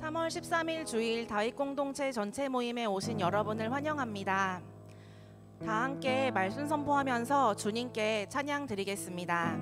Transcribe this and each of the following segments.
3월 13일 주일 다윗 공동체 전체 모임에 오신 여러분을 환영합니다. 다 함께 말씀 선포하면서 주님께 찬양 드리겠습니다.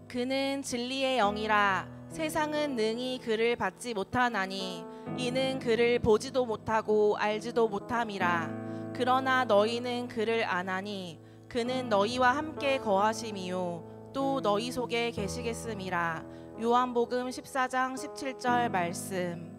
그는 진리의 영이라 세상은 능히 그를 받지 못하나니 이는 그를 보지도 못하고 알지도 못함이라. 그러나 너희는 그를 아나니 그는 너희와 함께 거하심이요 또 너희 속에 계시겠음이라. 요한복음 14장 17절 말씀.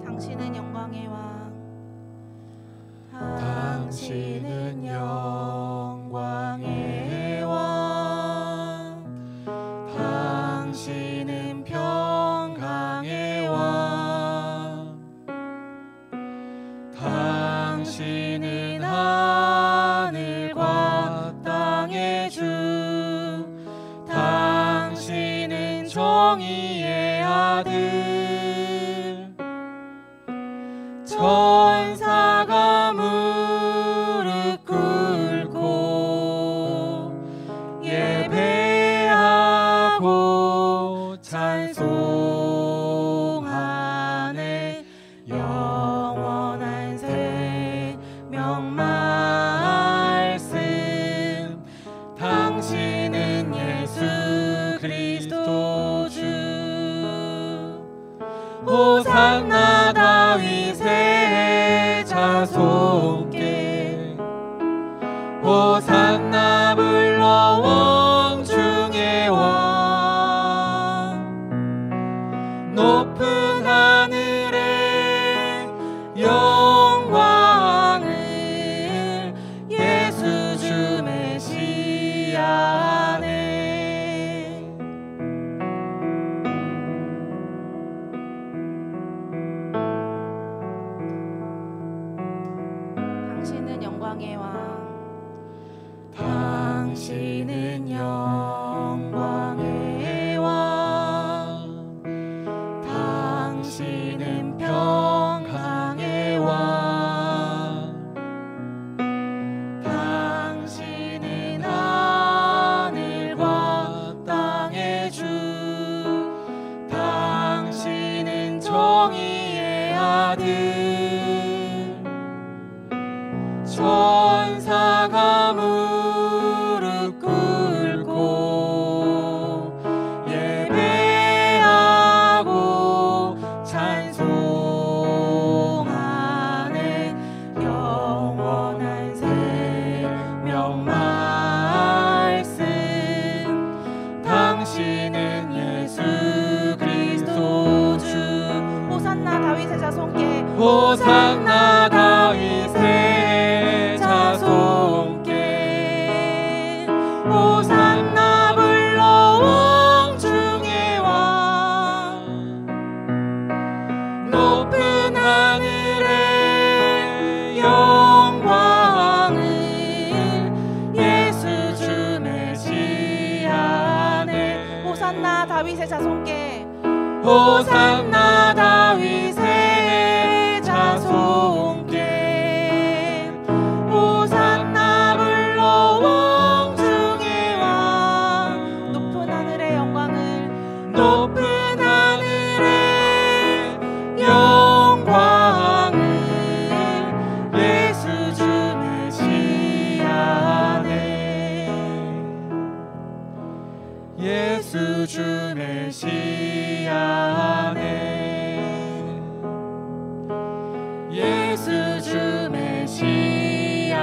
당신은 영광의 왕, 당신은 영광의 왕, 당신은 평강의 왕, 당신은 하늘과 땅의 주, 당신은 정의의 아들. 천사가 무릎 꿇고 예배하고 찬송하네. 영원한 생명 말씀, 당신은 예수 그리스도 주. 호산나 다윗의 자손께, 호산나 불러 왕 중의 왕. 높은 하늘에 영광을 예수 주 메시아네. 당신은 영광의 왕, 당신은 영광의 왕, 당신은 평강의 왕, 당신은 하늘과 땅의 주, 당신은 정의의 아들. 천사가 무릎 꿇고 예배하고 찬송하네. 영원한 생명 말씀, 당신은 예수 그리스도 주. 호산나 다윗의 자손께, 호산나 다윗의 자손께, 호산나 불러 왕 중의 왕. 높은 하늘에 영광을 예수 주 메시아네. 호산나 다윗의 자손께, 호산나 다윗의 자손께, 호산나 불러 왕 중의 왕. 높은 하늘의 영광을, 높은 하늘에 영광을 예수 주 메시아네. 예수 주 메시아네. 예수 주 메시아네.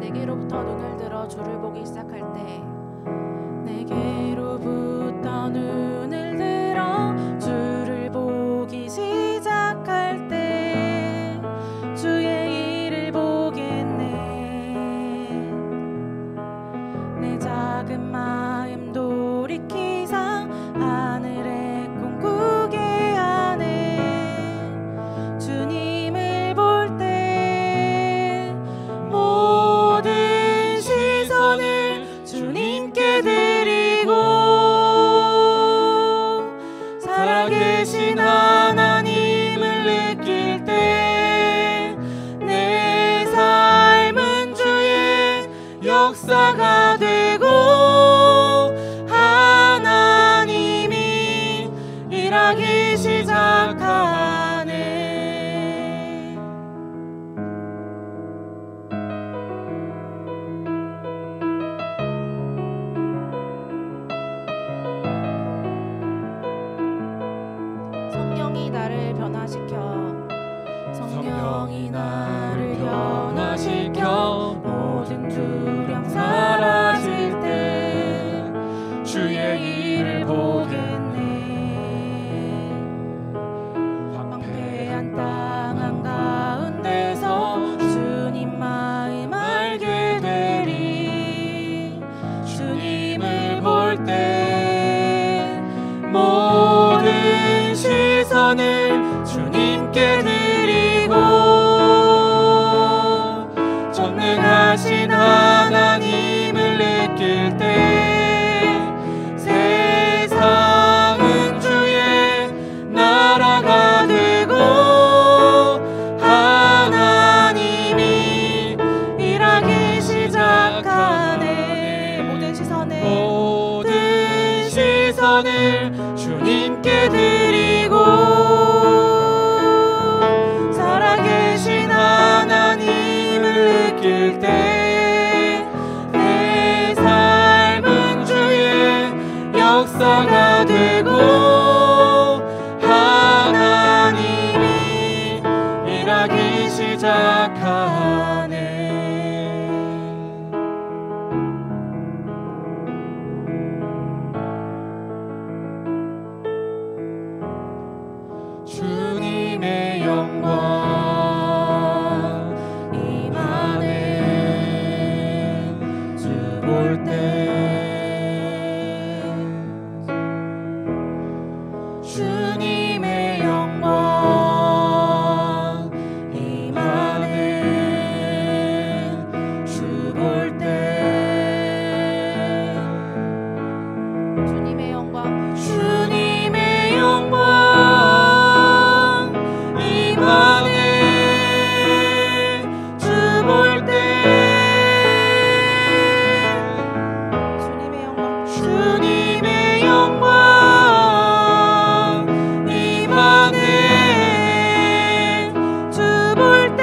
내게로부터 눈을 들어 주를 보기 시작할 때, 내게로부터 눈을 들어 작은 마음 돌이키사 하늘의 꿈 꾸게 하네. 주님을 볼 때 모든 시선을 주님께 드리고 살아계신 하나님을 느낄 때 내 삶은 주의 역사가 되고 하나님이 일하기 시작하네. 성령이 나를 변화시켜 성령이 나를 변화시켜 모든 두려움 사라질 때 주의 일을 보겠네. 황폐한 땅 한가운데서 주님 마음 알게 되리. 주님을 볼 때 모든 시선을 주님께 드리고 전능하신 하나님을 느낄 때 세상은 주의 나라가 되고 하나님이 일하기 시작하네. 모든 시선을 주님께 드리고 살아계신 하나님을 느낄 때 내 삶은 주의 역사가 되고 하나님이 일하기 시작하네. 주님의 영광 임하네. 주 볼 때 주님의 영광 임하네. 주 볼 때 주님의 영광 주님의 영광 임하네. 주 볼 때 주님의 영광 주님의 영광 임하네. 주 볼 때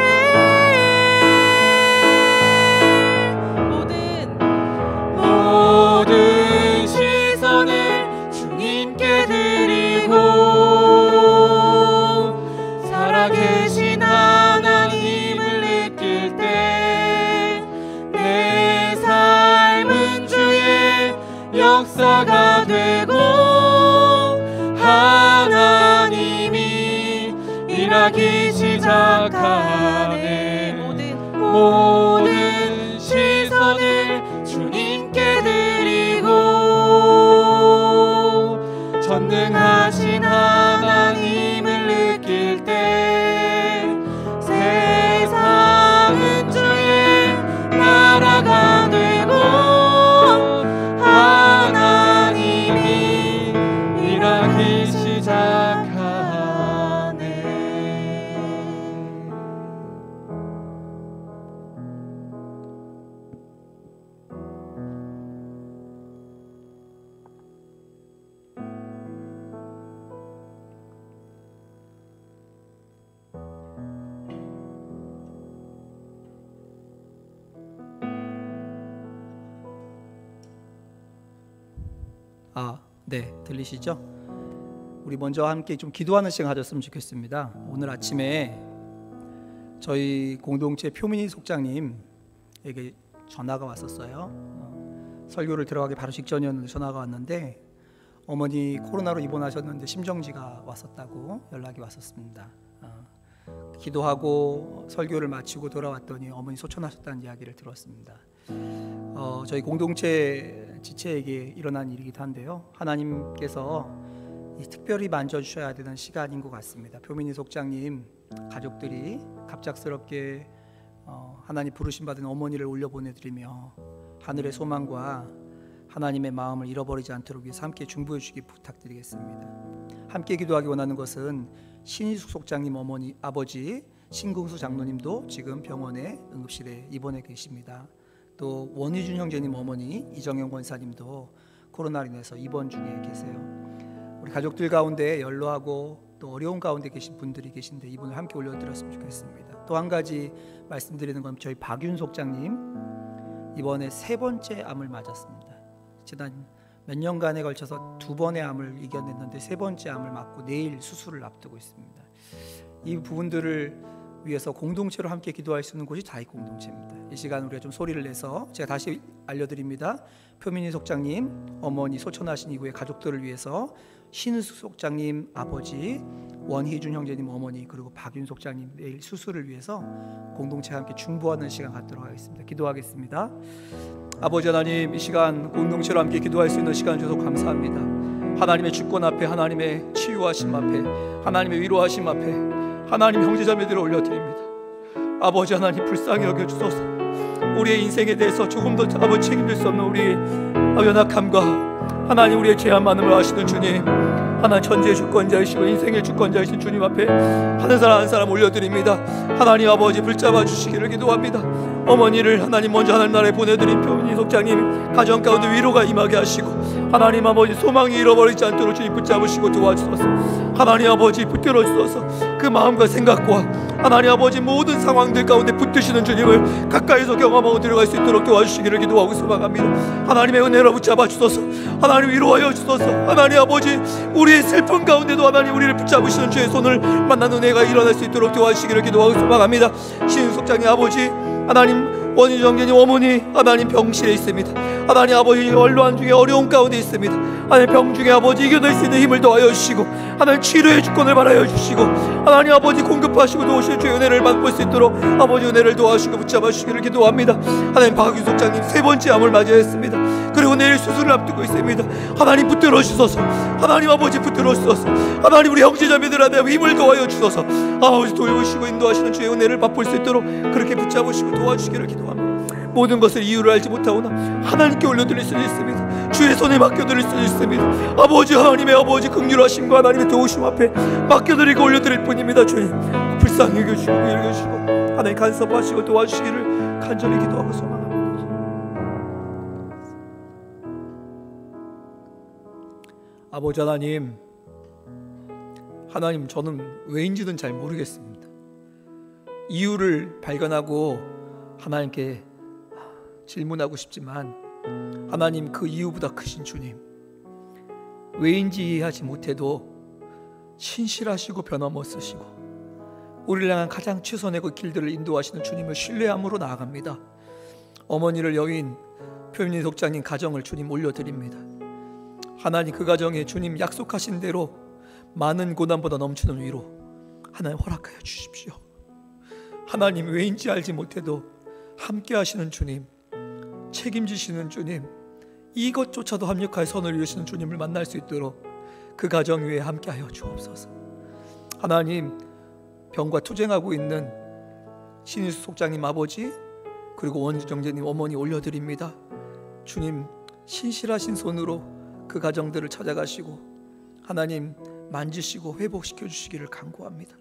모든 시선을 주님께 드리고 살아계신 하나님을 느낄 때 내 삶은 주의 역사가 되고 하나님이 일하기 시작하네. 모든 시선을 주님께 드리고 전능하신 하나님을 느낄 때 세상은 주의 나라가 되고 하나님이 일하기 시작하네. 네, 들리시죠? 우리 먼저 함께 좀 기도하는 시간 가졌으면 좋겠습니다. 오늘 아침에 저희 공동체 표민희 속장님에게 전화가 왔었어요. 설교를 들어가기 바로 직전이었는데 전화가 왔는데 어머니 코로나로 입원하셨는데 심정지가 왔었다고 연락이 왔었습니다. 기도하고 설교를 마치고 돌아왔더니 어머니 소천하셨다는 이야기를 들었습니다. 저희 공동체 지체에게 일어난 일이기도 한데요. 하나님께서 특별히 만져주셔야 되는 시간인 것 같습니다. 표민희 속장님 가족들이 갑작스럽게 하나님 부르심 받은 어머니를 올려보내드리며 하늘의 소망과 하나님의 마음을 잃어버리지 않도록 위해서 함께 중보해 주시기 부탁드리겠습니다. 함께 기도하기 원하는 것은 신희숙 속장님 어머니 아버지 신궁수 장로님도 지금 병원에 응급실에 입원해 계십니다. 또 원희준 형제님 어머니 이정영 권사님도 코로나로 인해서 입원 중에 계세요. 우리 가족들 가운데 연로하고 또 어려운 가운데 계신 분들이 계신데 이분을 함께 올려드렸으면 좋겠습니다. 또 한 가지 말씀드리는 건 저희 박윤 속장님 이번에 3번째 암을 맞았습니다. 지난 몇 년간에 걸쳐서 2번의 암을 이겨냈는데 3번째 암을 맞고 내일 수술을 앞두고 있습니다. 이 부분들을 위해서 공동체로 함께 기도할 수 있는 곳이 다윗 공동체입니다. 이 시간 우리가 좀 소리를 내서 제가 다시 알려드립니다. 표민희 속장님 어머니 소천하신 이후에 가족들을 위해서 신은숙 속장님 아버지 원희준 형제님 어머니 그리고 박윤 속장님 내일 수술을 위해서 공동체와 함께 중보하는 시간 갖도록 하겠습니다. 기도하겠습니다. 아버지 하나님, 이 시간 공동체로 함께 기도할 수 있는 시간 주셔서 감사합니다. 하나님의 주권 앞에, 하나님의 치유하심 앞에, 하나님의 위로하심 앞에 하나님 형제자매들을 올려드립니다. 아버지 하나님 불쌍히 여겨주소서. 우리의 인생에 대해서 조금 더 아버지 책임질 수 없는 우리의 연약함과 하나님 우리의 죄함만을 아시는 주님, 하나님 천지의 주권자이시고 인생의 주권자이신 주님 앞에 한 사람 한 사람 올려드립니다. 하나님 아버지 붙잡아 주시기를 기도합니다. 어머니를 하나님 먼저 하나님 나라에 보내드린 표민희 속장님 가정 가운데 위로가 임하게 하시고 하나님 아버지 소망이 잃어버리지 않도록 주님 붙잡으시고 도와주소서. 하나님 아버지 붙들어 주소서. 그 마음과 생각과 하나님 아버지 모든 상황들 가운데 붙드시는 주님을 가까이서 경험하고 들어갈 수 있도록 도와주시기를 기도하고 소망합니다. 하나님의 은혜로 붙잡아 주소서. 하나님 위로하여 주소서. 하나님 아버지 우리의 슬픔 가운데도 하나님 우리를 붙잡으시는 주의 손을 만난 은혜가 일어날 수 있도록 도와주시기를 기도하고 소망합니다. 신속장님 아버지 하나님 원희준 형제님 어머니 하나님 병실에 있습니다. 하나님 아버지 연로한 중에 어려운 가운데 있습니다. 하나님 병 중에 아버지 이겨낼 수 있는 힘을 더하여 주시고 하나님 치료의 주권을 바라여 주시고 하나님 아버지 공급하시고 도우시는 주의 은혜를 맛볼 수 있도록 아버지 은혜를 도와주시고 붙잡아 주시기를 기도합니다. 하나님 박윤 속장님 3번째 암을 맞이했습니다. 그리고 내일 수술을 앞두고 있습니다. 하나님 붙들어 주소서. 하나님 아버지 붙들어 주소서. 하나님 우리 형제자매들한테 힘을 더하여 주소서. 아버지 도우시고 인도하시는 주의 은혜를 맛볼 수 있도록 그렇게 붙잡으시고 도와주시기를 기도합니다. 모든 것을 이유를 알지 못하오나 하나님께 올려드릴 수 있습니다. 주의 손에 맡겨드릴 수 있습니다. 아버지 하나님의 아버지 긍휼하심과 하나님의 도우심 앞에 맡겨드리고 올려드릴 뿐입니다. 주님 불쌍히 여겨주시고 여겨주시고 하나님 간섭하시고 도와주시기를 간절히 기도하고 소망합니다. 아버지 하나님, 하나님 저는 왜인지는 잘 모르겠습니다. 이유를 발견하고 하나님께 질문하고 싶지만 하나님 그 이유보다 크신 주님, 왜인지 이해하지 못해도 신실하시고 변함없으시고 우리를 향한 가장 최선의 그 길들을 인도하시는 주님을 신뢰함으로 나아갑니다. 어머니를 여인 표민희 속장님 가정을 주님 올려드립니다. 하나님 그 가정에 주님 약속하신 대로 많은 고난보다 넘치는 위로 하나님 허락하여 주십시오. 하나님 왜인지 알지 못해도 함께 하시는 주님, 책임지시는 주님, 이것조차도 합력하여 선을 이루시는 주님을 만날 수 있도록 그 가정 위에 함께하여 주옵소서. 하나님 병과 투쟁하고 있는 신희숙 속장님 아버지 그리고 원정재님 어머니 올려드립니다. 주님 신실하신 손으로 그 가정들을 찾아가시고 하나님 만지시고 회복시켜 주시기를 간구합니다.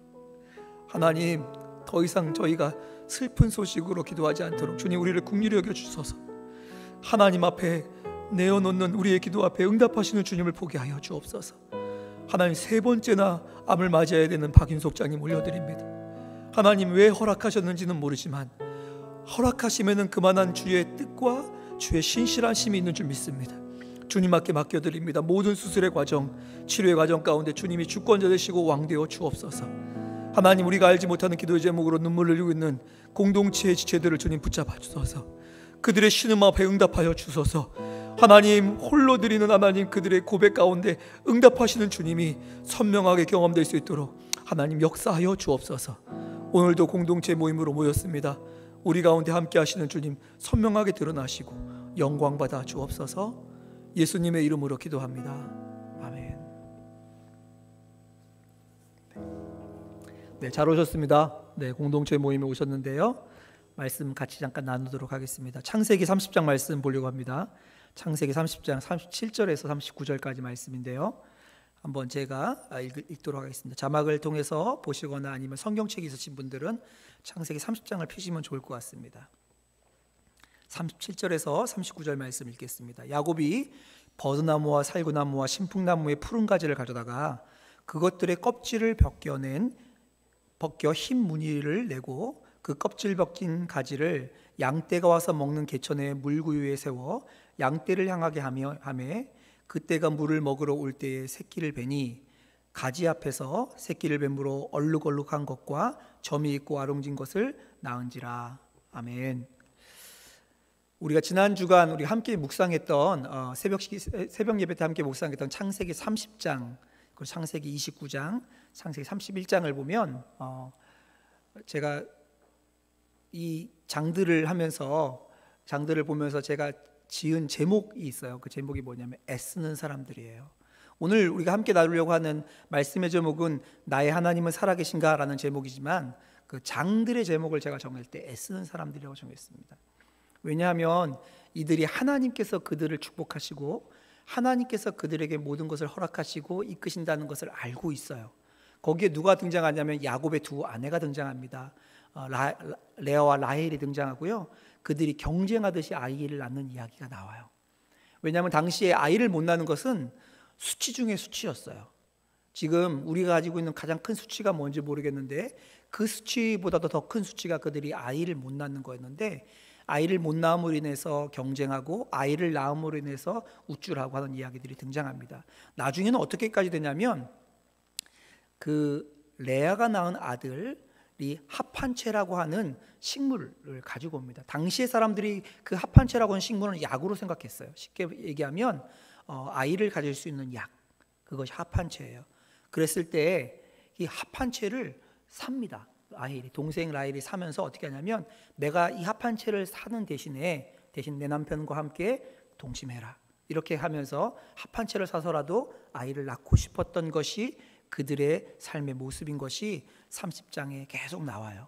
하나님 더 이상 저희가 슬픈 소식으로 기도하지 않도록 주님 우리를 긍휼히 여겨 주소서. 하나님 앞에 내어놓는 우리의 기도 앞에 응답하시는 주님을 보게 하여 주옵소서. 하나님 3번째나 암을 맞이해야 되는 박윤 속장님 올려드립니다. 하나님 왜 허락하셨는지는 모르지만 허락하시면은 그만한 주의 뜻과 주의 신실하심이 있는 줄 믿습니다. 주님 앞에 맡겨드립니다. 모든 수술의 과정, 치료의 과정 가운데 주님이 주권자 되시고 왕되어 주옵소서. 하나님 우리가 알지 못하는 기도의 제목으로 눈물을 흘리고 있는 공동체의 지체들을 주님 붙잡아 주소서. 그들의 신음 앞에 응답하여 주소서. 하나님 홀로 드리는 하나님 그들의 고백 가운데 응답하시는 주님이 선명하게 경험될 수 있도록 하나님 역사하여 주옵소서. 오늘도 공동체 모임으로 모였습니다. 우리 가운데 함께 하시는 주님 선명하게 드러나시고 영광 받아 주옵소서. 예수님의 이름으로 기도합니다. 아멘. 네, 잘 오셨습니다. 네, 공동체 모임에 오셨는데요. 말씀 같이 잠깐 나누도록 하겠습니다. 창세기 30장 말씀 보려고 합니다. 창세기 30장 37절에서 39절까지 말씀인데요. 한번 제가 읽도록 하겠습니다. 자막을 통해서 보시거나 아니면 성경책이 있으신 분들은 창세기 30장을 펴시면 좋을 것 같습니다. 37절에서 39절 말씀 읽겠습니다. 야곱이 버드나무와 살구나무와 신풍나무의 푸른 가지를 가져다가 그것들의 껍질을 벗겨 흰 무늬를 내고 그 껍질 벗긴 가지를 양떼가 와서 먹는 개천의 물구유에 세워 양떼를 향하게 하매 그때가 물을 먹으러 올 때에 새끼를 베니 가지 앞에서 새끼를 뱀으로 얼룩얼룩한 것과 점이 있고 아롱진 것을 낳은지라. 아멘. 우리가 지난 주간 우리 함께 묵상했던 새벽 예배 때 함께 묵상했던 창세기 30장, 그리고 창세기 29장, 창세기 31장을 보면 제가 이 장들을 보면서 제가 지은 제목이 있어요. 그 제목이 뭐냐면 애쓰는 사람들이에요. 오늘 우리가 함께 나누려고 하는 말씀의 제목은 나의 하나님은 살아계신가 라는 제목이지만 그 장들의 제목을 제가 정할 때 애쓰는 사람들이라고 정했습니다. 왜냐하면 이들이 하나님께서 그들을 축복하시고 하나님께서 그들에게 모든 것을 허락하시고 이끄신다는 것을 알고 있어요. 거기에 누가 등장하냐면 야곱의 두 아내가 등장합니다. 레아와 라헬이 등장하고요. 그들이 경쟁하듯이 아이를 낳는 이야기가 나와요. 왜냐하면 당시에 아이를 못 낳는 것은 수치 중에 수치였어요. 지금 우리가 가지고 있는 가장 큰 수치가 뭔지 모르겠는데 그 수치보다도 더 큰 수치가 그들이 아이를 못 낳는 거였는데 아이를 못 낳음으로 인해서 경쟁하고 아이를 낳음으로 인해서 우쭐하고 하는 이야기들이 등장합니다. 나중에는 어떻게까지 되냐면 그 레아가 낳은 아들이 합한채라고 하는 식물을 가지고 옵니다. 당시의 사람들이 그 합한채라고 하는 식물은 약으로 생각했어요. 쉽게 얘기하면 아이를 가질 수 있는 약, 그것이 합한채예요. 그랬을 때 이 합한채를 삽니다. 동생 라헬이 사면서 어떻게 하냐면 내가 이 합한채를 사는 대신 내 남편과 함께 동침해라. 이렇게 하면서 합한채를 사서라도 아이를 낳고 싶었던 것이 그들의 삶의 모습인 것이 30장에 계속 나와요.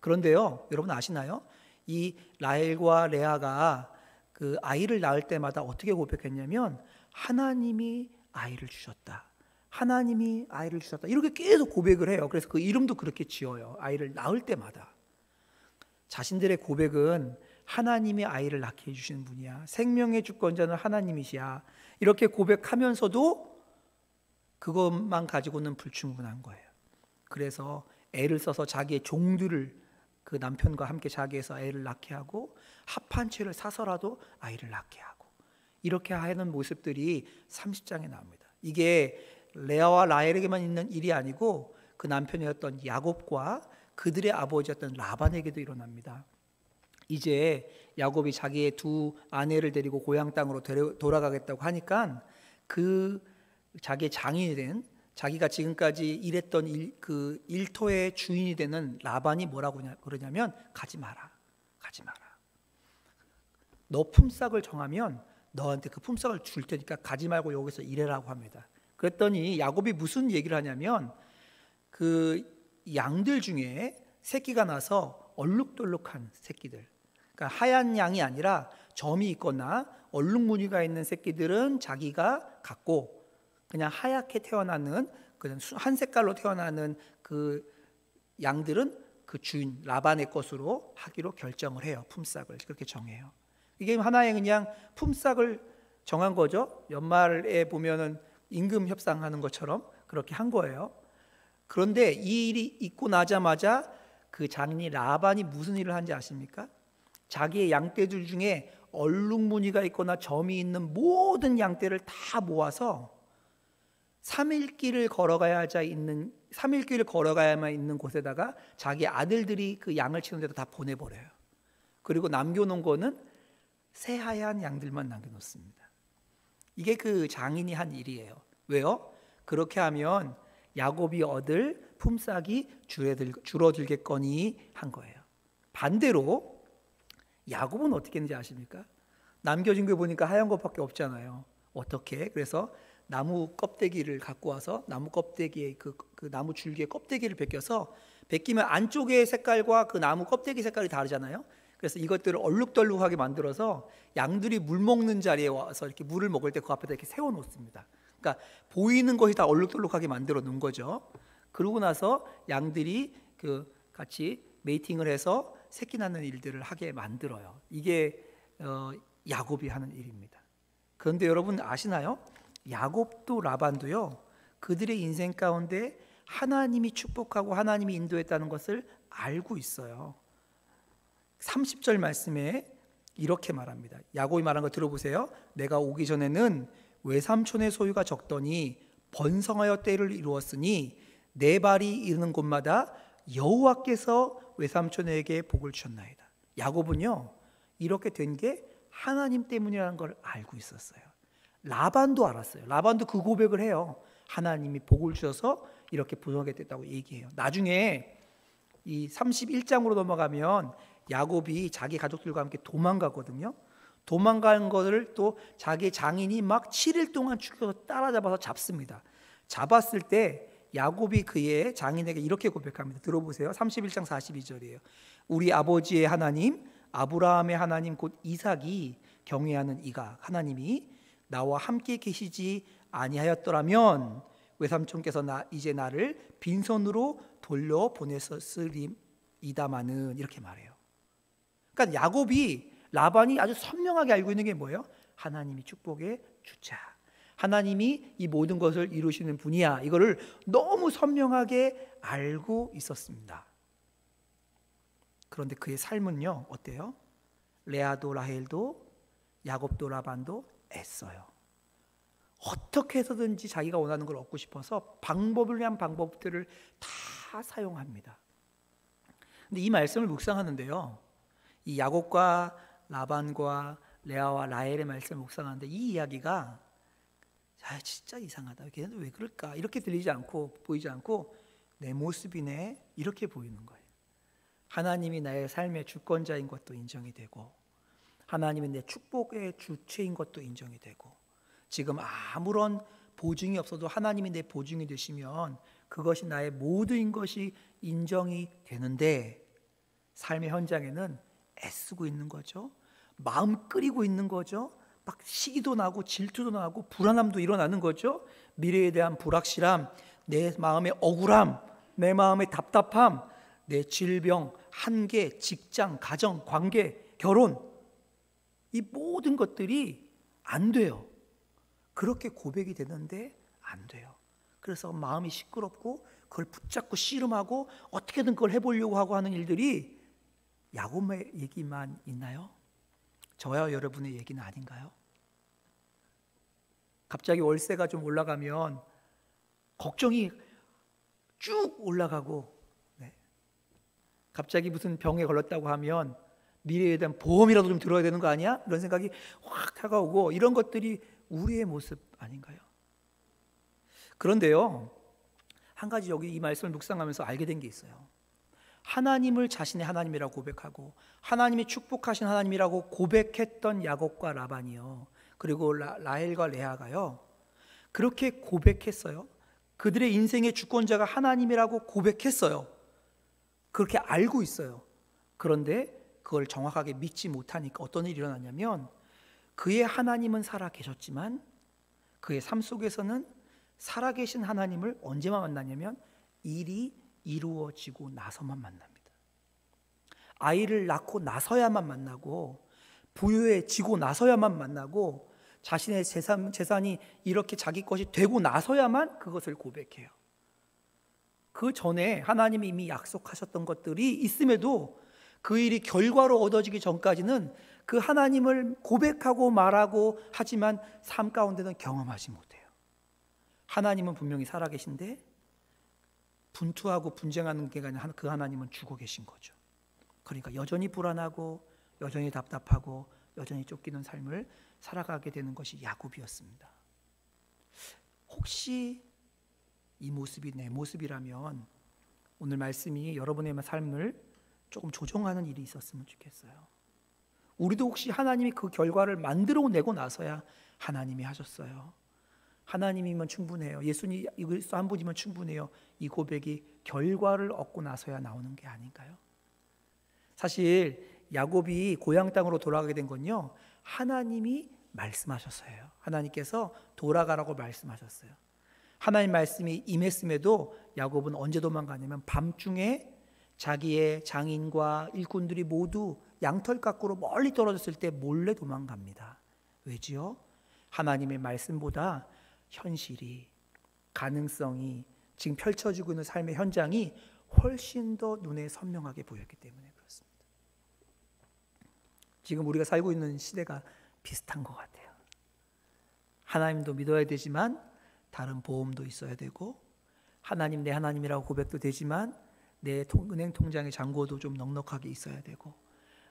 그런데요, 여러분 아시나요? 이 라헬과 레아가 그 아이를 낳을 때마다 어떻게 고백했냐면 하나님이 아이를 주셨다. 하나님이 아이를 주셨다. 이렇게 계속 고백을 해요. 그래서 그 이름도 그렇게 지어요. 아이를 낳을 때마다. 자신들의 고백은 하나님이 아이를 낳게 해주시는 분이야. 생명의 주권자는 하나님이시야. 이렇게 고백하면서도 그것만 가지고는 불충분한 거예요. 그래서 애를 써서 자기의 종들을 그 남편과 함께 자기에서 애를 낳게 하고 합한채를 사서라도 아이를 낳게 하고 이렇게 하는 모습들이 30장에 나옵니다. 이게 레아와 라헬에게만 있는 일이 아니고 그 남편이었던 야곱과 그들의 아버지였던 라반에게도 일어납니다. 이제 야곱이 자기의 두 아내를 데리고 고향 땅으로 돌아가겠다고 하니까 그 자기의 장인이 된 자기가 지금까지 일했던 그 일터의 주인이 되는 라반이 뭐라고 그러냐면 가지 마라. 너 품삯을 정하면 너한테 그 품삯을 줄 테니까 가지 말고 여기서 일해라고 합니다. 그랬더니 야곱이 무슨 얘기를 하냐면 그 양들 중에 새끼가 나서 얼룩덜룩한 새끼들, 그러니까 하얀 양이 아니라 점이 있거나 얼룩무늬가 있는 새끼들은 자기가 갖고 그냥 하얗게 태어나는 그냥 한 색깔로 태어나는 그 양들은 그 주인 라반의 것으로 하기로 결정을 해요. 품삯을 그렇게 정해요. 이게 하나의 그냥 품삯을 정한 거죠. 연말에 보면은 임금 협상하는 것처럼 그렇게 한 거예요. 그런데 이 일이 있고 나자마자 그 장인이 라반이 무슨 일을 한지 아십니까? 자기의 양떼들 중에 얼룩무늬가 있거나 점이 있는 모든 양떼를 다 모아서 3일길을 걸어가야만 있는 곳에다가 자기 아들들이 그 양을 치는 데다 다 보내버려요. 그리고 남겨놓은 거는 새하얀 양들만 남겨놓습니다. 이게 그 장인이 한 일이에요. 왜요? 그렇게 하면 야곱이 얻을 품삯이 줄어들겠거니 한 거예요. 반대로 야곱은 어떻게 했는지 아십니까? 남겨진 거 보니까 하얀 것밖에 없잖아요. 어떻게? 그래서 나무 껍데기를 갖고 와서 나무 껍데기에 그 나무 줄기에 껍데기를 벗겨서 벗기면 안쪽의 색깔과 그 나무 껍데기 색깔이 다르잖아요. 그래서 이것들을 얼룩덜룩하게 만들어서 양들이 물 먹는 자리에 와서 이렇게 물을 먹을 때 그 앞에다 이렇게 세워 놓습니다. 그러니까 보이는 것이 다 얼룩덜룩하게 만들어 놓은 거죠. 그러고 나서 양들이 그 같이 메이팅을 해서 새끼 낳는 일들을 하게 만들어요. 이게 야곱이 하는 일입니다. 그런데 여러분 아시나요? 야곱도 라반도요, 그들의 인생 가운데 하나님이 축복하고 하나님이 인도했다는 것을 알고 있어요. 30절 말씀에 이렇게 말합니다. 야곱이 말한 거 들어보세요. 내가 오기 전에는 외삼촌의 소유가 적더니 번성하여 때를 이루었으니 내 발이 이르는 곳마다 여호와께서 외삼촌에게 복을 주셨나이다. 야곱은요, 이렇게 된 게 하나님 때문이라는 걸 알고 있었어요. 라반도 알았어요. 라반도 그 고백을 해요. 하나님이 복을 주셔서 이렇게 부성하게 됐다고 얘기해요. 나중에 이 31장으로 넘어가면 야곱이 자기 가족들과 함께 도망가거든요. 도망간 것을 또 자기 장인이 막 7일 동안 죽여서 따라잡아서 잡습니다. 잡았을 때 야곱이 그의 장인에게 이렇게 고백합니다. 들어보세요. 31장 42절이에요. 우리 아버지의 하나님, 아브라함의 하나님 곧 이삭이 경외하는 이가 하나님이 나와 함께 계시지 아니하였더라면 외삼촌께서 이제 나를 빈손으로 돌려 보냈었으리이다마는, 이렇게 말해요. 그러니까 야곱이, 라반이 아주 선명하게 알고 있는 게 뭐예요? 하나님이 축복의 주자, 하나님이 이 모든 것을 이루시는 분이야. 이거를 너무 선명하게 알고 있었습니다. 그런데 그의 삶은요, 어때요? 레아도 라헬도 야곱도 라반도 애써요. 어떻게 해서든지 자기가 원하는 걸 얻고 싶어서 방법을 위한 방법들을 다 사용합니다. 근데 이 말씀을 묵상하는데요, 이 야곱과 라반과 레아와 라헬의 말씀을 묵상하는데 이 이야기가 진짜 이상하다, 걔네들 왜 그럴까, 이렇게 들리지 않고 보이지 않고 내 모습이네, 이렇게 보이는 거예요. 하나님이 나의 삶의 주권자인 것도 인정이 되고, 하나님이 내 축복의 주체인 것도 인정이 되고, 지금 아무런 보증이 없어도 하나님이 내 보증이 되시면 그것이 나의 모두인 것이 인정이 되는데, 삶의 현장에는 애쓰고 있는 거죠. 마음 끓이고 있는 거죠. 막 시기도 나고 질투도 나고 불안함도 일어나는 거죠. 미래에 대한 불확실함, 내 마음의 억울함, 내 마음의 답답함, 내 질병, 한계, 직장, 가정, 관계, 결혼, 이 모든 것들이 안 돼요. 그렇게 고백이 되는데 안 돼요. 그래서 마음이 시끄럽고 그걸 붙잡고 씨름하고 어떻게든 그걸 해보려고 하고 하는 일들이 야곱의 얘기만 있나요? 저와 여러분의 얘기는 아닌가요? 갑자기 월세가 좀 올라가면 걱정이 쭉 올라가고, 갑자기 무슨 병에 걸렸다고 하면 미래에 대한 보험이라도 좀 들어야 되는 거 아니야? 이런 생각이 확 다가오고, 이런 것들이 우리의 모습 아닌가요? 그런데요, 한 가지 여기 이 말씀을 묵상하면서 알게 된 게 있어요. 하나님을 자신의 하나님이라고 고백하고 하나님이 축복하신 하나님이라고 고백했던 야곱과 라반이요, 그리고 라헬과 레아가요, 그렇게 고백했어요. 그들의 인생의 주권자가 하나님이라고 고백했어요. 그렇게 알고 있어요. 그런데 그걸 정확하게 믿지 못하니까 어떤 일이 일어났냐면, 그의 하나님은 살아 계셨지만 그의 삶 속에서는 살아계신 하나님을 언제만 만나냐면 일이 이루어지고 나서만 만납니다. 아이를 낳고 나서야만 만나고, 부유해지고 나서야만 만나고, 자신의 재산이 이렇게 자기 것이 되고 나서야만 그것을 고백해요. 그 전에 하나님이 이미 약속하셨던 것들이 있음에도 그 일이 결과로 얻어지기 전까지는 그 하나님을 고백하고 말하고 하지만 삶 가운데는 경험하지 못해요. 하나님은 분명히 살아계신데 분투하고 분쟁하는 게 아니라 그 하나님은 죽어 계신 거죠. 그러니까 여전히 불안하고 여전히 답답하고 여전히 쫓기는 삶을 살아가게 되는 것이 야곱이었습니다. 혹시 이 모습이 내 모습이라면 오늘 말씀이 여러분의 삶을 조금 조정하는 일이 있었으면 좋겠어요. 우리도 혹시 하나님이 그 결과를 만들어내고 나서야 하나님이 하셨어요. 하나님이면 충분해요. 예수님 그리스도 한 분이면 충분해요. 이 고백이 결과를 얻고 나서야 나오는 게 아닌가요? 사실 야곱이 고향 땅으로 돌아가게 된 건요, 하나님이 말씀하셨어요. 하나님께서 돌아가라고 말씀하셨어요. 하나님 말씀이 임했음에도 야곱은 언제 도망가냐면 밤중에 자기의 장인과 일꾼들이 모두 양털 깎으로 멀리 떨어졌을 때 몰래 도망갑니다. 왜지요? 하나님의 말씀보다 현실이, 가능성이, 지금 펼쳐지고 있는 삶의 현장이 훨씬 더 눈에 선명하게 보였기 때문에 그렇습니다. 지금 우리가 살고 있는 시대가 비슷한 것 같아요. 하나님도 믿어야 되지만 다른 보험도 있어야 되고, 하나님 내 하나님이라고 고백도 되지만 내 은행 통장의 잔고도 좀 넉넉하게 있어야 되고,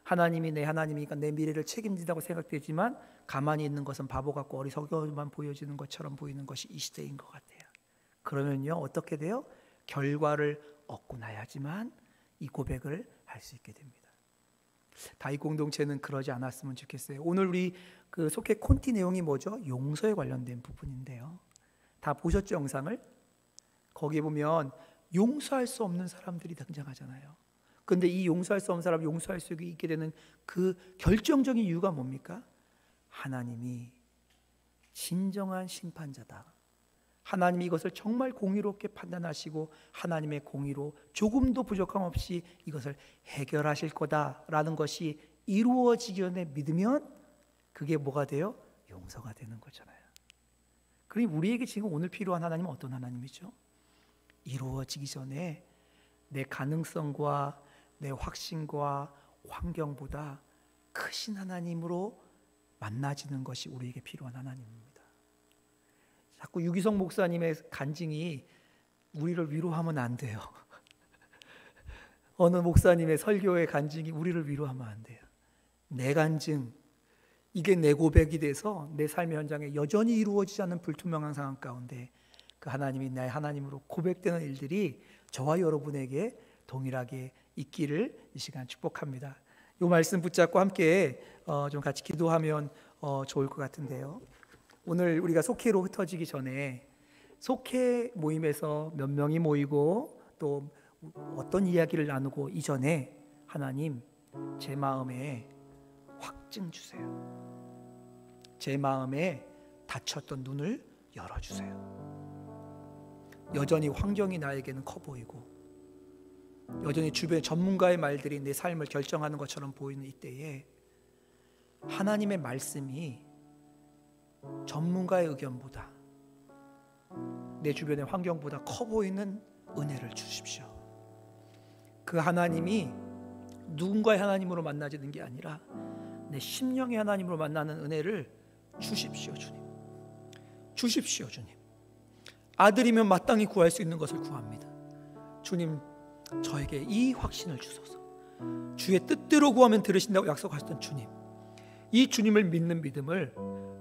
하나님이 내 하나님이니까 내 미래를 책임진다고 생각되지만 가만히 있는 것은 바보 같고 어리석어만 보여지는 것처럼 보이는 것이 이 시대인 것 같아요. 그러면요, 어떻게 돼요? 결과를 얻고 나야지만 이 고백을 할 수 있게 됩니다. 다윗 공동체는 그러지 않았으면 좋겠어요. 오늘 우리 그 속해 콘티 내용이 뭐죠? 용서에 관련된 부분인데요. 다 보셨죠, 영상을? 거기에 보면 용서할 수 없는 사람들이 등장하잖아요. 그런데 이 용서할 수 없는 사람을 용서할 수 있게 되는 그 결정적인 이유가 뭡니까? 하나님이 진정한 심판자다. 하나님이 이것을 정말 공의롭게 판단하시고 하나님의 공의로 조금도 부족함 없이 이것을 해결하실 거다라는 것이 이루어지기 전에 믿으면 그게 뭐가 돼요? 용서가 되는 거잖아요. 그러니 우리에게 지금 오늘 필요한 하나님은 어떤 하나님이죠? 이루어지기 전에 내 가능성과 내 확신과 환경보다 크신 하나님으로 만나지는 것이 우리에게 필요한 하나님입니다. 자꾸 유기성 목사님의 간증이 우리를 위로하면 안 돼요. 어느 목사님의 설교의 간증이 우리를 위로하면 안 돼요. 내 간증, 이게 내 고백이 돼서 내 삶의 현장에 여전히 이루어지지 않는 불투명한 상황 가운데 그 하나님이 나의 하나님으로 고백되는 일들이 저와 여러분에게 동일하게 있기를 이 시간 축복합니다. 이 말씀 붙잡고 함께 좀 같이 기도하면 좋을 것 같은데요. 오늘 우리가 속회로 흩어지기 전에 속회 모임에서 몇 명이 모이고 또 어떤 이야기를 나누고 이전에 하나님, 제 마음에 확증 주세요. 제 마음에 닫혔던 눈을 열어주세요. 여전히 환경이 나에게는 커 보이고 여전히 주변 전문가의 말들이 내 삶을 결정하는 것처럼 보이는 이때에 하나님의 말씀이 전문가의 의견보다 내 주변의 환경보다 커 보이는 은혜를 주십시오. 그 하나님이 누군가의 하나님으로 만나지는 게 아니라 내 심령의 하나님으로 만나는 은혜를 주십시오, 주님. 주십시오, 주님. 아들이면 마땅히 구할 수 있는 것을 구합니다. 주님, 저에게 이 확신을 주소서. 주의 뜻대로 구하면 들으신다고 약속하셨던 주님, 이 주님을 믿는 믿음을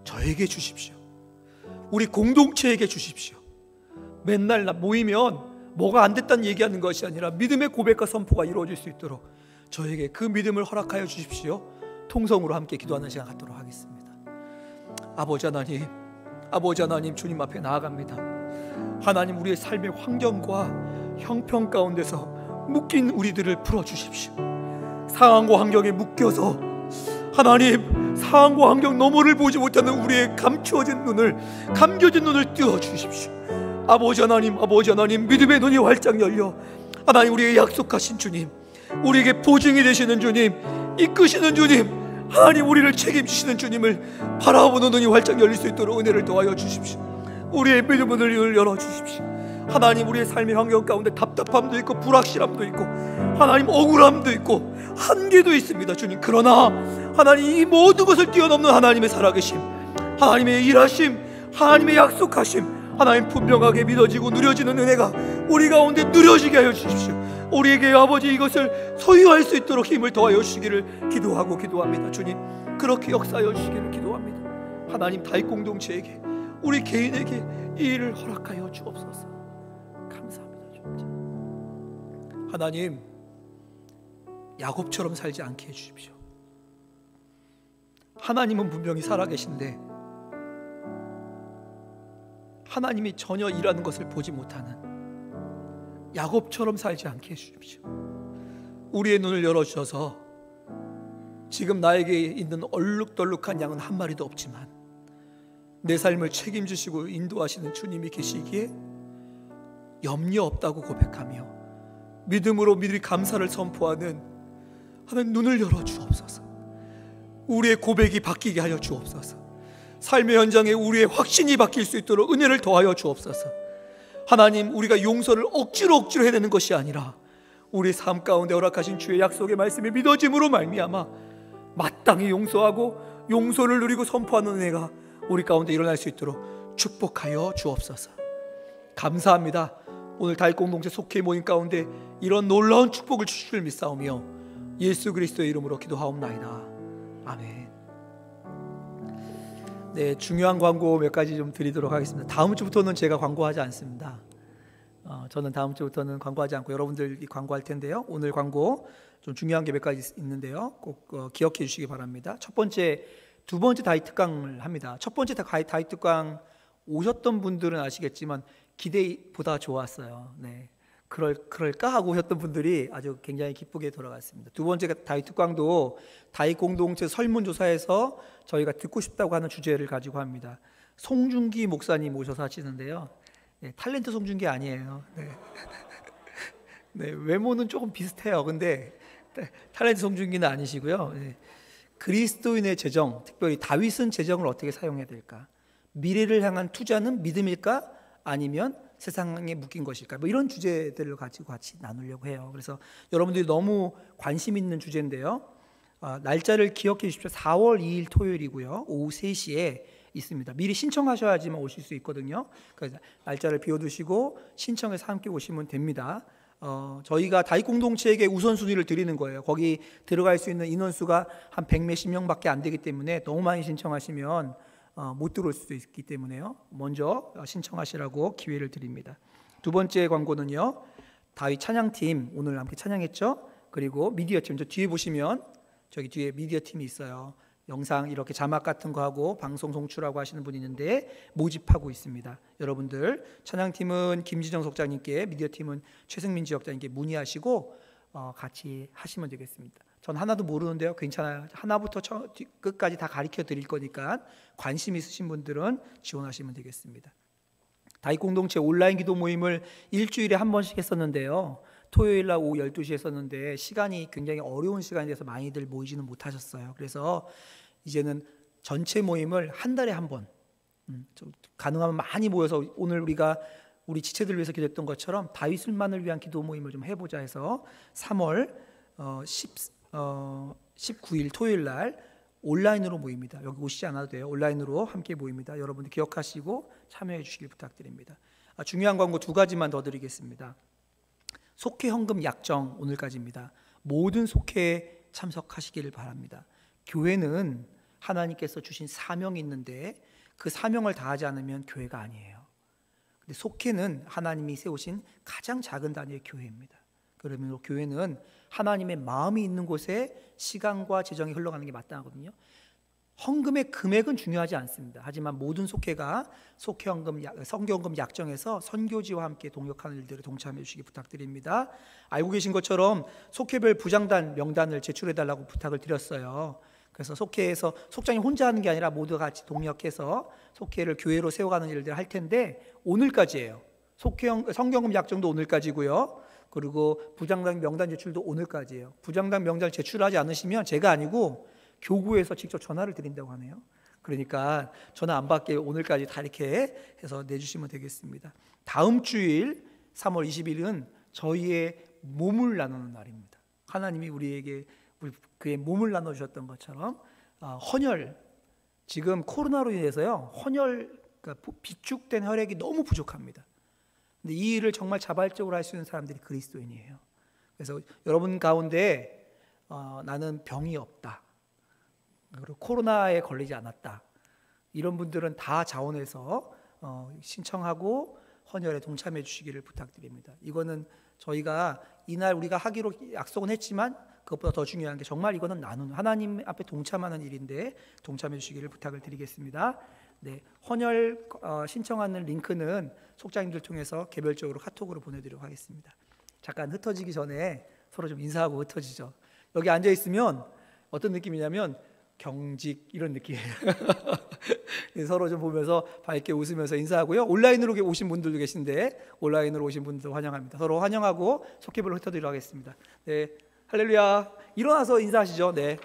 저에게 주십시오. 우리 공동체에게 주십시오. 맨날 모이면 뭐가 안 됐다는 얘기하는 것이 아니라 믿음의 고백과 선포가 이루어질 수 있도록 저에게 그 믿음을 허락하여 주십시오. 통성으로 함께 기도하는 시간 갖도록 하겠습니다. 아버지 하나님, 주님 앞에 나아갑니다. 하나님, 우리의 삶의 환경과 형편 가운데서 묶인 우리들을 풀어주십시오. 상황과 환경에 묶여서 하나님, 상황과 환경 너머를 보지 못하는 우리의 감겨진 눈을 띄워주십시오. 아버지 하나님, 믿음의 눈이 활짝 열려 하나님, 우리에게 약속하신 주님, 우리에게 보증이 되시는 주님, 이끄시는 주님, 하나님, 우리를 책임지시는 주님을 바라보는 눈이 활짝 열릴 수 있도록 은혜를 더하여 주십시오. 우리의 믿음의 눈을 열어주십시오. 하나님, 우리의 삶의 환경 가운데 답답함도 있고 불확실함도 있고 하나님, 억울함도 있고 한계도 있습니다, 주님. 그러나 하나님, 이 모든 것을 뛰어넘는 하나님의 살아계심, 하나님의 일하심, 하나님의 약속하심, 하나님, 분명하게 믿어지고 누려지는 은혜가 우리 가운데 누려지게 하여 주십시오. 우리에게 아버지 이것을 소유할 수 있도록 힘을 더하여 주시기를 기도합니다. 주님, 그렇게 역사하여 주시기를 기도합니다. 하나님, 다윗 공동체에게, 우리 개인에게 이 일을 허락하여 주옵소서. 감사합니다, 주님. 하나님, 야곱처럼 살지 않게 해주십시오. 하나님은 분명히 살아계신데 하나님이 전혀 일하는 것을 보지 못하는 야곱처럼 살지 않게 해주십시오. 우리의 눈을 열어주셔서 지금 나에게 있는 얼룩덜룩한 양은 한 마리도 없지만 내 삶을 책임지시고 인도하시는 주님이 계시기에 염려 없다고 고백하며 믿음으로 미리 감사를 선포하는 하나님, 눈을 열어 주옵소서. 우리의 고백이 바뀌게 하여 주옵소서. 삶의 현장에 우리의 확신이 바뀔 수 있도록 은혜를 더하여 주옵소서. 하나님, 우리가 용서를 억지로 해내는 것이 아니라 우리 삶 가운데 허락하신 주의 약속의 말씀이 믿어짐으로 말미암아 마땅히 용서하고 용서를 누리고 선포하는 은혜가 우리 가운데 일어날 수 있도록 축복하여 주옵소서. 감사합니다. 오늘 다윗 공동체 속회 모임 가운데 이런 놀라운 축복을 주실 줄 믿사오며 예수 그리스도의 이름으로 기도하옵나이다. 아멘. 네, 중요한 광고 몇 가지 좀 드리도록 하겠습니다. 다음 주부터는 제가 광고하지 않습니다. 저는 다음 주부터는 광고하지 않고 여러분들이 광고할 텐데요. 오늘 광고 좀 중요한 게 몇 가지 있는데요. 꼭 기억해 주시기 바랍니다. 첫 번째, 두 번째 다윗 특강을 합니다. 첫 번째 다윗 특강 오셨던 분들은 아시겠지만 기대보다 좋았어요. 네, 그럴까 하고 오셨던 분들이 아주 굉장히 기쁘게 돌아갔습니다. 두 번째 다윗 특강도 다윗 공동체 설문조사에서 저희가 듣고 싶다고 하는 주제를 가지고 합니다. 송중기 목사님 오셔서 하시는데요. 네, 탤런트 송중기 아니에요. 네. 네, 외모는 조금 비슷해요. 근데 탤런트 송중기는 아니시고요. 네. 그리스도인의 재정, 특별히 다윗은 재정을 어떻게 사용해야 될까? 미래를 향한 투자는 믿음일까? 아니면 세상에 묶인 것일까? 뭐 이런 주제들을 가지고 같이 나누려고 해요. 그래서 여러분들이 너무 관심 있는 주제인데요. 날짜를 기억해 주십시오. 4월 2일 토요일이고요. 오후 3시에 있습니다. 미리 신청하셔야지만 오실 수 있거든요. 그래서 날짜를 비워두시고 신청해서 함께 오시면 됩니다. 저희가 다윗 공동체에게 우선순위를 드리는 거예요. 거기 들어갈 수 있는 인원수가 한 100몇십 명밖에 안 되기 때문에 너무 많이 신청하시면 못 들어올 수도 있기 때문에요. 먼저 신청하시라고 기회를 드립니다. 두 번째 광고는요, 다윗 찬양팀 오늘 함께 찬양했죠. 그리고 미디어팀, 저 뒤에 보시면 저기 뒤에 미디어팀이 있어요. 영상 이렇게 자막 같은 거 하고 방송 송출하고 하시는 분이 있는데 모집하고 있습니다. 여러분들 찬양팀은 김지정 속장님께, 미디어팀은 최승민 지역장님께 문의하시고 같이 하시면 되겠습니다. 전 하나도 모르는데요. 괜찮아요. 하나부터 끝까지 다 가르쳐 드릴 거니까 관심 있으신 분들은 지원하시면 되겠습니다. 다윗 공동체 온라인 기도 모임을 일주일에 한 번씩 했었는데요. 토요일 날 오후 12시에 했었는데 시간이 굉장히 어려운 시간이 돼서 많이들 모이지는 못하셨어요. 그래서 이제는 전체 모임을 한 달에 한 번, 가능하면 많이 모여서 오늘 우리가 우리 지체들을 위해서 기도했던 것처럼 다윗을만을 위한 기도 모임을 좀 해보자 해서 3월 19일 토요일 날 온라인으로 모입니다. 여기 오시지 않아도 돼요. 온라인으로 함께 모입니다. 여러분들 기억하시고 참여해 주시길 부탁드립니다. 중요한 광고 두 가지만 더 드리겠습니다. 속회 헌금 약정 오늘까지입니다. 모든 속회에 참석하시기를 바랍니다. 교회는 하나님께서 주신 사명이 있는데 그 사명을 다하지 않으면 교회가 아니에요. 근데 속회는 하나님이 세우신 가장 작은 단위의 교회입니다. 그러면 교회는 하나님의 마음이 있는 곳에 시간과 재정이 흘러가는 게 마땅하거든요. 헌금의 금액은 중요하지 않습니다. 하지만 모든 속회가 성교헌금 약정에서 선교지와 함께 동역하는 일들에 동참해 주시기 부탁드립니다. 알고 계신 것처럼 속회별 부장단 명단을 제출해달라고 부탁을 드렸어요. 그래서 속회에서 속장이 혼자 하는 게 아니라 모두 같이 동역해서 속회를 교회로 세워가는 일들을 할 텐데 오늘까지예요. 성경금 약정도 오늘까지고요. 그리고 부장단 명단 제출도 오늘까지예요. 부장단 명단을 제출하지 않으시면 제가 아니고 교구에서 직접 전화를 드린다고 하네요. 그러니까 전화 안 받게 오늘까지 다 이렇게 해서 내주시면 되겠습니다. 다음 주일 3월 20일은 저희의 몸을 나누는 날입니다. 하나님이 우리에게 그의 몸을 나눠주셨던 것처럼 헌혈, 지금 코로나로 인해서요 헌혈, 그러니까 비축된 혈액이 너무 부족합니다. 근데 이 일을 정말 자발적으로 할 수 있는 사람들이 그리스도인이에요. 그래서 여러분 가운데 나는 병이 없다, 그리고 코로나에 걸리지 않았다, 이런 분들은 다 자원해서 신청하고 헌혈에 동참해 주시기를 부탁드립니다. 이거는 저희가 이날 우리가 하기로 약속은 했지만 그것보다 더 중요한 게 정말 이거는 나누는, 하나님 앞에 동참하는 일인데 동참해 주시기를 부탁을 드리겠습니다. 네, 헌혈 신청하는 링크는 속장님들 통해서 개별적으로 카톡으로 보내드리도록 하겠습니다. 잠깐 흩어지기 전에 서로 좀 인사하고 흩어지죠. 여기 앉아 있으면 어떤 느낌이냐면 경직 이런 느낌이에요. 서로 좀 보면서 밝게 웃으면서 인사하고요. 온라인으로 오신 분들도 계신데 온라인으로 오신 분들도 환영합니다. 서로 환영하고 속기별로 흩어드리도록 하겠습니다. 네, 할렐루야. 일어나서 인사하시죠. 네.